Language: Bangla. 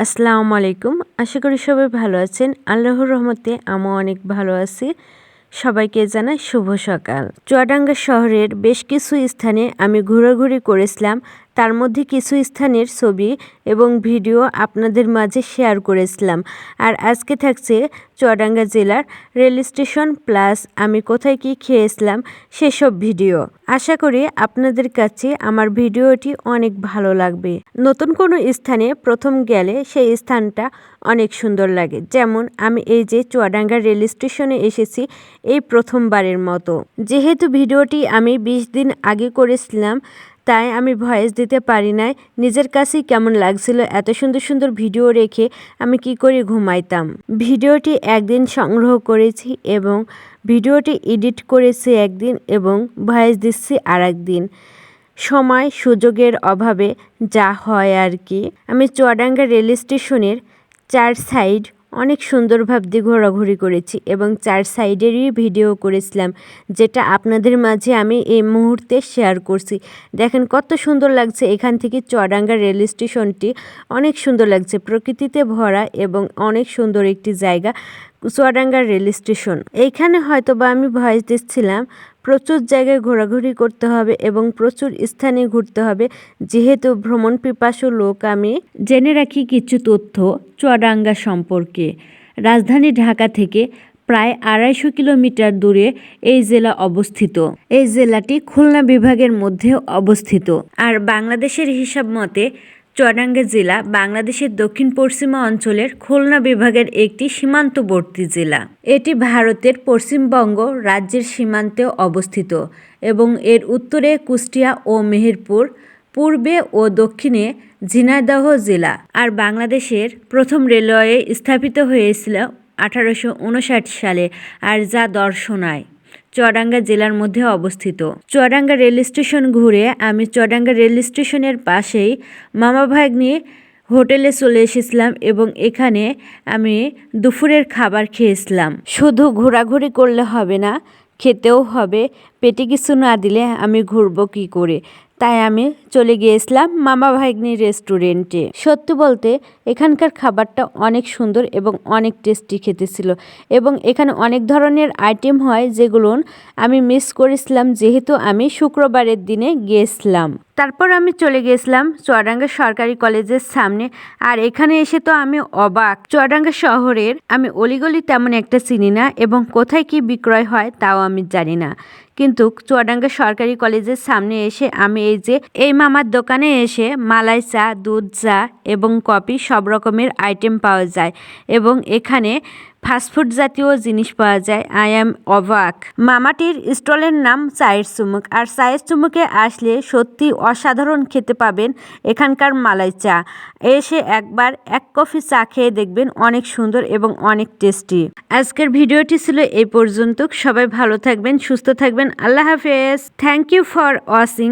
আসসালামু আলাইকুম। আশা করি সবাই ভালো আছেন। আল্লাহর রহমতে আমিও অনেক ভালো আছি। সবাইকে জানাই শুভ সকাল। চুয়াডাঙ্গা শহরের বেশ কিছু স্থানে আমি ঘোরাঘুরি করেছিলাম। তার মধ্যে কিছু স্থানের ছবি এবং ভিডিও আপনাদের মাঝে শেয়ার করেছিলাম। আর আজকে থাকছে চুয়াডাঙ্গা জেলার রেল স্টেশন প্লাস আমি কোথায় কি খেয়েছিলাম সেসব ভিডিও। আশা করি আপনাদের কাছে আমার ভিডিওটি অনেক ভালো লাগবে। নতুন কোনো স্থানে প্রথম গেলে সেই স্থানটা অনেক সুন্দর লাগে। যেমন আমি এই যে চুয়াডাঙ্গা রেল স্টেশনে এসেছি এই প্রথমবারের মতো। যেহেতু ভিডিওটি আমি 20 দিন আগে করেছিলাম তাই আমি ভয়েস দিতে পারি নাই। নিজের কাছেই কেমন লাগছিল এত সুন্দর সুন্দর ভিডিও রেখে আমি কি করে ঘুমাইতাম। ভিডিওটি একদিন সংগ্রহ করেছি এবং ভিডিওটি এডিট করেছি একদিন এবং ভয়েস দিচ্ছি আর একদিন। সময় সুযোগের অভাবে যা হয় আর কি। আমি চুয়াডাঙ্গা রেল স্টেশনের 4 সাইড অনেক সুন্দরভাবে ঘোরাঘুরি করেছি এবং 4 সাইডেরই ভিডিও করেছিলাম, যেটা আপনাদের মাঝে আমি এই মুহূর্তে শেয়ার করছি। দেখেন কত সুন্দর লাগছে এখান থেকে চুয়াডাঙ্গা রেল স্টেশনটি। অনেক সুন্দর লাগছে, প্রকৃতিতে ভরা এবং অনেক সুন্দর একটি জায়গা চুয়াডাঙ্গা রেল স্টেশন। এইখানে হয়তো বা আমি ভয়েস দিচ্ছিলাম। প্রচুর জায়গায় ঘোরাঘুরি করতে হবে এবং প্রচুর স্থানে ঘুরতে হবে। যেহেতু ভ্রমণ পিপাসু লোক আমি, জেনে রাখি কিছু তথ্য চুয়াডাঙ্গা সম্পর্কে। রাজধানী ঢাকা থেকে প্রায় 250 কিলোমিটার দূরে এই জেলা অবস্থিত। এই জেলাটি খুলনা বিভাগের মধ্যে অবস্থিত। আর বাংলাদেশের হিসাব মতে চুয়াডাঙ্গা জেলা বাংলাদেশের দক্ষিণ পশ্চিমা অঞ্চলের খুলনা বিভাগের একটি সীমান্তবর্তী জেলা। এটি ভারতের পশ্চিমবঙ্গ রাজ্যের সীমান্তেও অবস্থিত এবং এর উত্তরে কুষ্টিয়া ও মেহেরপুর, পূর্বে ও দক্ষিণে ঝিনাইদহ জেলা। আর বাংলাদেশের প্রথম রেলওয়ে স্থাপিত হয়েছিল 1859 সালে, আর যা দর্শনায় চুয়াডাঙ্গা জেলার মধ্যে অবস্থিত। চুয়াডাঙ্গা রেল স্টেশন ঘুরে আমি চুয়াডাঙ্গা রেল স্টেশনের পাশেই মামা ভাগ্নি হোটেলে চলে এসেছিলাম এবং এখানে আমি দুপুরের খাবার খেয়েছিলাম। শুধু ঘোরাঘুরি করলে হবে না, খেতেও হবে। পেটে কিছু না দিলে আমি ঘুরবো কী করে? তাই আমি চলে গিয়েছিলাম মামা ভাগ্নি রেস্টুরেন্টে। সত্যি বলতে এখানকার খাবারটা অনেক সুন্দর এবং অনেক টেস্টি খেতে ছিল এবং এখানে অনেক ধরনের আইটেম হয় যেগুলো আমি মিস করেছিলাম যেহেতু আমি শুক্রবারের দিনে গিয়েছিলাম। তারপর আমি চলে গিয়েছিলাম চুয়াডাঙ্গা সরকারি কলেজের সামনে। আর এখানে এসে তো আমি অবাক। চুয়াডাঙ্গা শহরের আমি অলিগলি তেমন একটা চিনি না এবং কোথায় কি বিক্রয় হয় তাও আমি জানি না, কিন্তু চুয়াডাঙ্গা সরকারি কলেজের সামনে এসে আমি এই মামার দোকানে এসে মালাই চা, দুধ চা এবং কফি সব রকমের আইটেম পাওয়া যায় এবং এখানে ফাস্টফুড জাতীয় জিনিস পাওয়া যায়। আই অ্যাম অবাক। মামাটির স্টলের নাম চায়ের চুমুক, আর চায়ের চুমুকে আসলে সত্যি অসাধারণ খেতে পাবেন এখানকার মালাই চা। এসে একবার এক কফি চা খেয়ে দেখবেন, অনেক সুন্দর এবং অনেক টেস্টি। আজকের ভিডিওটি ছিল এই পর্যন্ত। সবাই ভালো থাকবেন, সুস্থ থাকবেন। আল্লাহ হাফেজ। Thank you for watching.